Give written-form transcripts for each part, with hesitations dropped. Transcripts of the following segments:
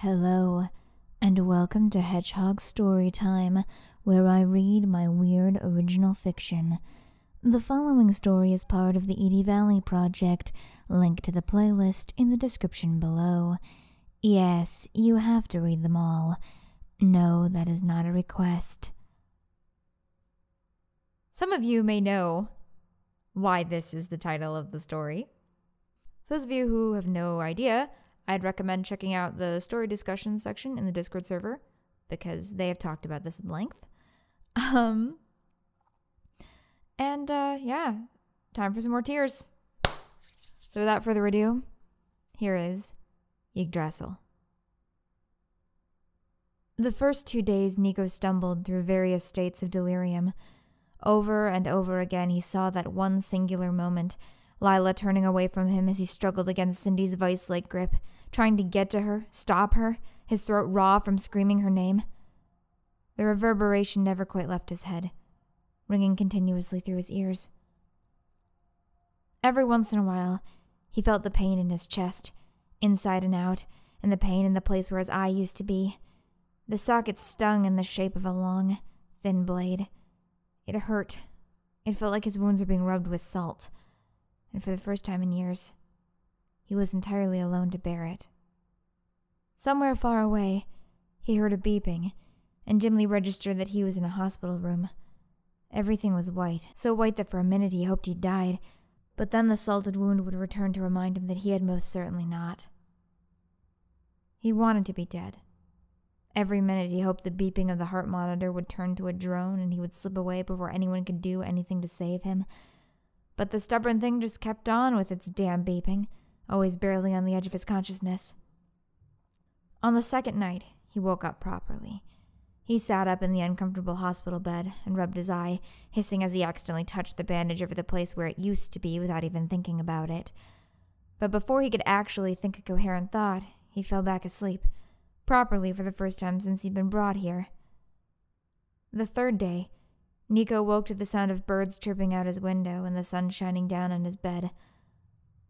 Hello, and welcome to Hedgehog Storytime, where I read my weird original fiction. The following story is part of the Edie Valley Project. Link to the playlist in the description below. Yes, you have to read them all. No, that is not a request. Some of you may know why this is the title of the story. For those of you who have no idea, I'd recommend checking out the story discussion section in the Discord server because they have talked about this at length. Yeah, time for some more tears. So without further ado, here is Yggdrasill. The first 2 days, Niko stumbled through various states of delirium. Over and over again, he saw that one singular moment, Lila turning away from him as he struggled against Cindy's vice-like grip, trying to get to her, stop her, his throat raw from screaming her name. The reverberation never quite left his head, ringing continuously through his ears. Every once in a while, he felt the pain in his chest, inside and out, and the pain in the place where his eye used to be. The socket stung in the shape of a long, thin blade. It hurt. It felt like his wounds were being rubbed with salt. And for the first time in years, he was entirely alone to bear it. Somewhere far away, he heard a beeping, and Jilli registered that he was in a hospital room. Everything was white, so white that for a minute he hoped he'd died, but then the salted wound would return to remind him that he had most certainly not. He wanted to be dead. Every minute he hoped the beeping of the heart monitor would turn to a drone and he would slip away before anyone could do anything to save him. But the stubborn thing just kept on with its damn beeping, always barely on the edge of his consciousness. On the second night, he woke up properly. He sat up in the uncomfortable hospital bed and rubbed his eye, hissing as he accidentally touched the bandage over the place where it used to be without even thinking about it. But before he could actually think a coherent thought, he fell back asleep, properly for the first time since he'd been brought here. The third day, Niko woke to the sound of birds chirping out his window and the sun shining down on his bed.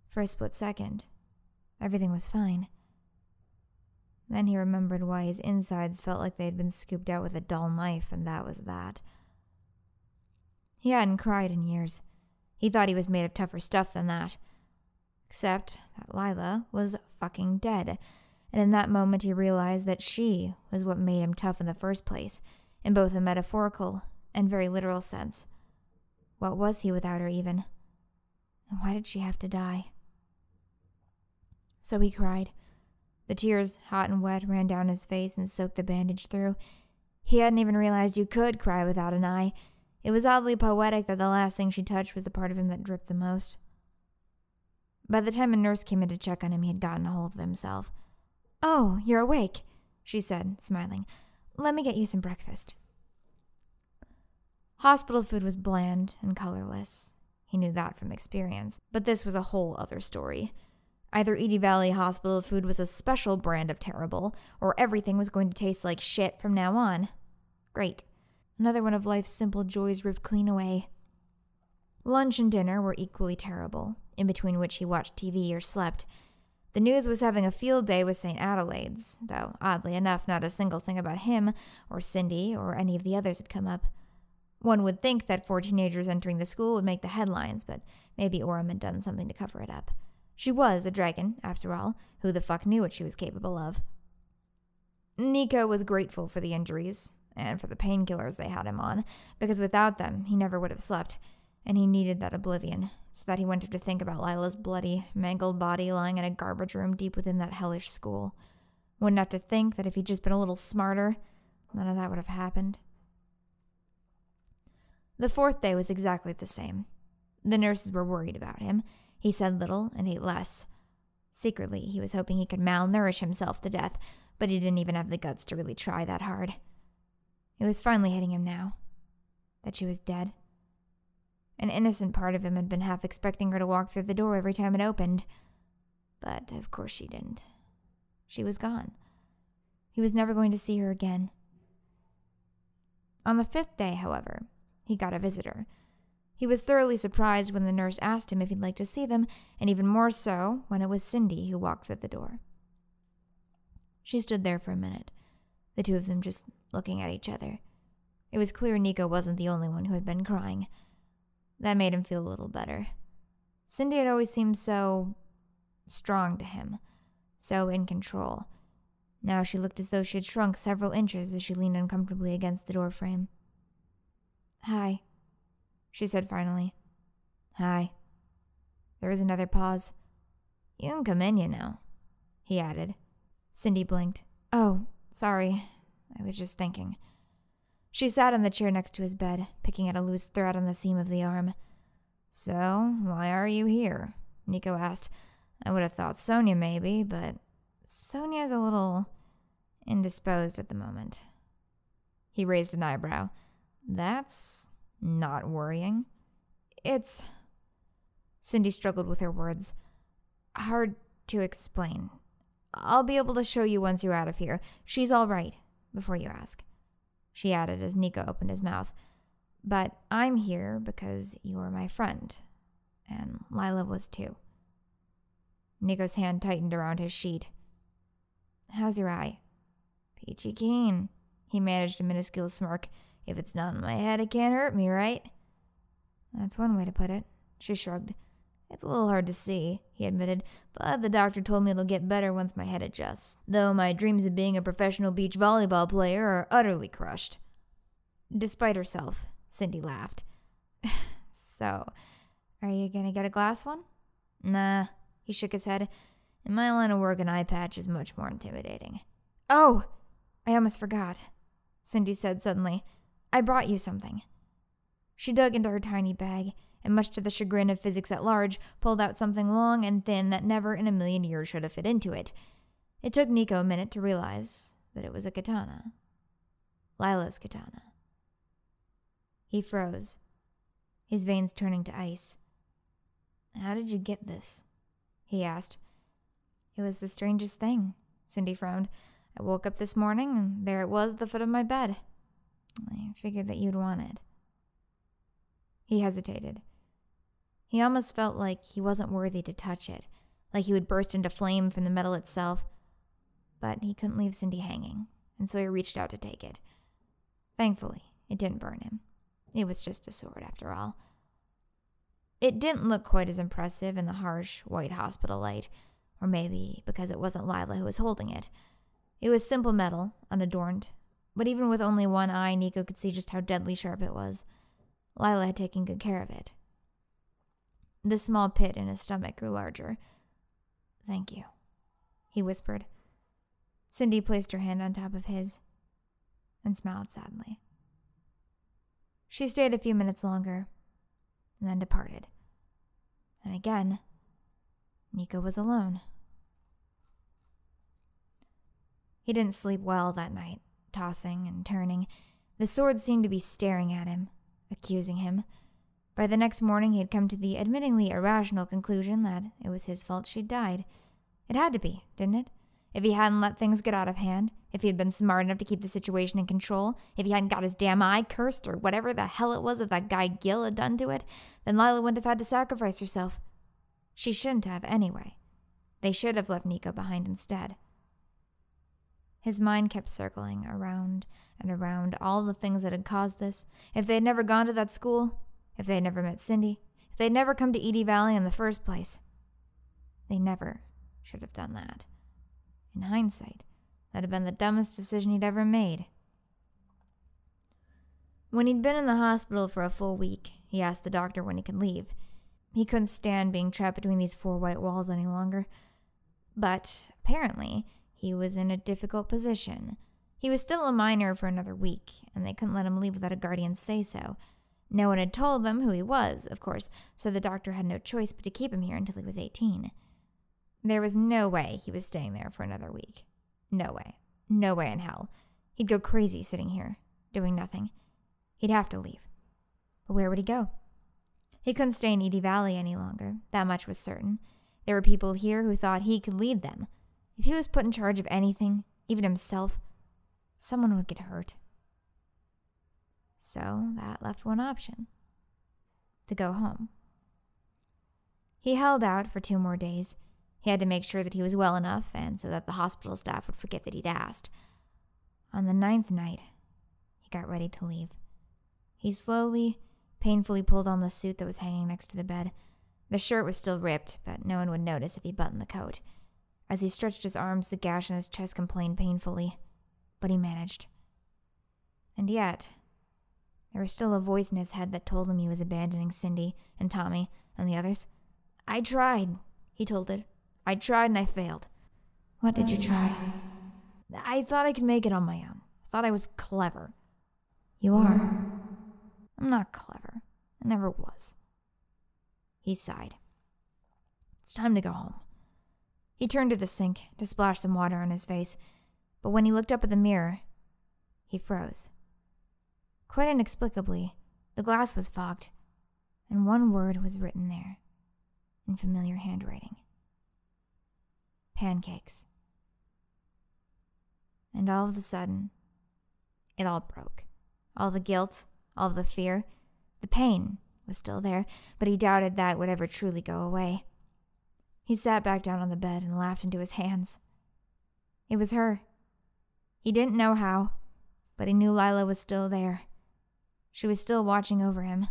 For a split second, everything was fine. Then he remembered why his insides felt like they had been scooped out with a dull knife, and that was that. He hadn't cried in years. He thought he was made of tougher stuff than that. Except that Lila was fucking dead, and in that moment he realized that she was what made him tough in the first place, in both a metaphorical and very literal sense. What was he without her even? And why did she have to die? So he cried. The tears, hot and wet, ran down his face and soaked the bandage through. He hadn't even realized you could cry without an eye. It was oddly poetic that the last thing she touched was the part of him that dripped the most. By the time a nurse came in to check on him, he had gotten a hold of himself. "Oh, you're awake," she said, smiling. "Let me get you some breakfast." Hospital food was bland and colorless. He knew that from experience, but this was a whole other story. Either Edie Valley hospital food was a special brand of terrible, or everything was going to taste like shit from now on. Great. Another one of life's simple joys ripped clean away. Lunch and dinner were equally terrible, in between which he watched TV or slept. The news was having a field day with St. Adelaide's, though oddly enough not a single thing about him, or Cindy, or any of the others had come up. One would think that 4 teenagers entering the school would make the headlines, but maybe Orem had done something to cover it up. She was a dragon, after all. Who the fuck knew what she was capable of? Niko was grateful for the injuries, and for the painkillers they had him on, because without them, he never would have slept, and he needed that oblivion, so that he wouldn't have to think about Lila's bloody, mangled body lying in a garbage room deep within that hellish school. Wouldn't have to think that if he'd just been a little smarter, none of that would have happened. The fourth day was exactly the same. The nurses were worried about him. He said little and ate less. Secretly, he was hoping he could malnourish himself to death, but he didn't even have the guts to really try that hard. It was finally hitting him now. That she was dead. An innocent part of him had been half expecting her to walk through the door every time it opened. But, of course, she didn't. She was gone. He was never going to see her again. On the 5th day, however, he got a visitor. He was thoroughly surprised when the nurse asked him if he'd like to see them, and even more so when it was Cindy who walked through the door. She stood there for a minute, the two of them just looking at each other. It was clear Niko wasn't the only one who had been crying. That made him feel a little better. Cindy had always seemed so strong to him, so in control. Now she looked as though she had shrunk several inches as she leaned uncomfortably against the doorframe. "Hi," she said finally. "Hi." There was another pause. "You can come in, you know," he added. Cindy blinked. "Oh, sorry. I was just thinking." She sat on the chair next to his bed, picking at a loose thread on the seam of the arm. "So, why are you here?" Niko asked. "I would have thought Sonia maybe, but Sonia's a little indisposed at the moment." He raised an eyebrow. "That's not worrying." "It's..." Cindy struggled with her words. "Hard to explain. I'll be able to show you once you're out of here. She's all right, before you ask," she added as Niko opened his mouth. "But I'm here because you're my friend. And Lila was too." Niko's hand tightened around his sheet. "How's your eye?" "Peachy keen." He managed a minuscule smirk. "If it's not in my head, it can't hurt me, right?" "That's one way to put it." She shrugged. "It's a little hard to see," he admitted, "but the doctor told me it'll get better once my head adjusts. Though my dreams of being a professional beach volleyball player are utterly crushed." Despite herself, Cindy laughed. "So, are you gonna get a glass one?" "Nah," he shook his head. "In my line of work, an eye patch is much more intimidating." "Oh, I almost forgot," Cindy said suddenly. "I brought you something." She dug into her tiny bag, and much to the chagrin of physics at large, pulled out something long and thin that never in a million years should have fit into it. It took Niko a minute to realize that it was a katana. Lila's katana. He froze, his veins turning to ice. "How did you get this?" he asked. "It was the strangest thing," Cindy frowned. "I woke up this morning, and there it was at the foot of my bed. I figured that you'd want it." He hesitated. He almost felt like he wasn't worthy to touch it, like he would burst into flame from the metal itself. But he couldn't leave Cindy hanging, and so he reached out to take it. Thankfully, it didn't burn him. It was just a sword, after all. It didn't look quite as impressive in the harsh, white hospital light, or maybe because it wasn't Lila who was holding it. It was simple metal, unadorned, but even with only one eye, Niko could see just how deadly sharp it was. Lila had taken good care of it. The small pit in his stomach grew larger. "Thank you," he whispered. Cindy placed her hand on top of his and smiled sadly. She stayed a few minutes longer and then departed. And again, Niko was alone. He didn't sleep well that night, tossing and turning. The sword seemed to be staring at him, accusing him. By the next morning, he had come to the admittingly irrational conclusion that it was his fault she'd died. It had to be, didn't it? If he hadn't let things get out of hand, if he had been smart enough to keep the situation in control, if he hadn't got his damn eye cursed or whatever the hell it was that guy Gil had done to it, then Lila wouldn't have had to sacrifice herself. She shouldn't have, anyway. They should have left Niko behind instead. His mind kept circling around and around all the things that had caused this. If they had never gone to that school, if they had never met Cindy, if they had never come to Edie Valley in the first place. They never should have done that. In hindsight, that had been the dumbest decision he'd ever made. When he'd been in the hospital for a full week, he asked the doctor when he could leave. He couldn't stand being trapped between these four white walls any longer. But, apparently, he was in a difficult position. He was still a minor for another week, and they couldn't let him leave without a guardian's say-so. No one had told them who he was, of course, so the doctor had no choice but to keep him here until he was 18. There was no way he was staying there for another week. No way. No way in hell. He'd go crazy sitting here, doing nothing. He'd have to leave. But where would he go? He couldn't stay in Edie Valley any longer, that much was certain. There were people here who thought he could lead them. If he was put in charge of anything, even himself, someone would get hurt. So that left one option. To go home. He held out for 2 more days. He had to make sure that he was well enough, and so that the hospital staff would forget that he'd asked. On the 9th night, he got ready to leave. He slowly, painfully pulled on the suit that was hanging next to the bed. The shirt was still ripped, but no one would notice if he buttoned the coat. As he stretched his arms, the gash in his chest complained painfully, but he managed. And yet, there was still a voice in his head that told him he was abandoning Cindy and Tommy and the others. "I tried," he told it. "I tried and I failed." What did you try? "I thought I could make it on my own. I thought I was clever." You are. "I'm not clever. I never was." He sighed. "It's time to go home." He turned to the sink to splash some water on his face, but when he looked up at the mirror, he froze. Quite inexplicably, the glass was fogged, and one word was written there, in familiar handwriting. Pancakes. And all of a sudden, it all broke. All the guilt, all the fear, the pain was still there, but he doubted that would ever truly go away. He sat back down on the bed and laughed into his hands. It was her. He didn't know how, but he knew Lila was still there. She was still watching over him.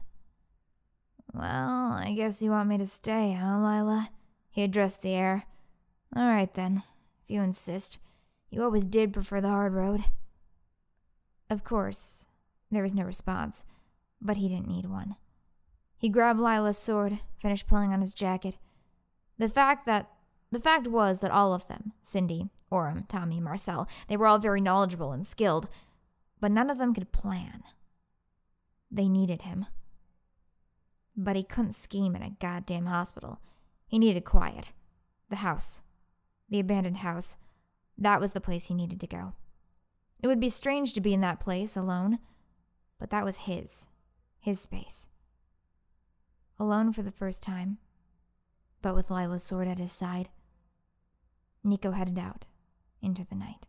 "Well, I guess you want me to stay, huh, Lila?" He addressed the air. "All right, then, if you insist. You always did prefer the hard road." Of course, there was no response, but he didn't need one. He grabbed Lila's sword, finished pulling on his jacket. The fact was that all of them, Cindy, Orem, Tommy, Marcell, they were all very knowledgeable and skilled, but none of them could plan. They needed him. But he couldn't scheme in a goddamn hospital. He needed quiet. The house. The abandoned house. That was the place he needed to go. It would be strange to be in that place alone, but that was his space. Alone for the first time, but with Lila's sword at his side, Niko headed out into the night.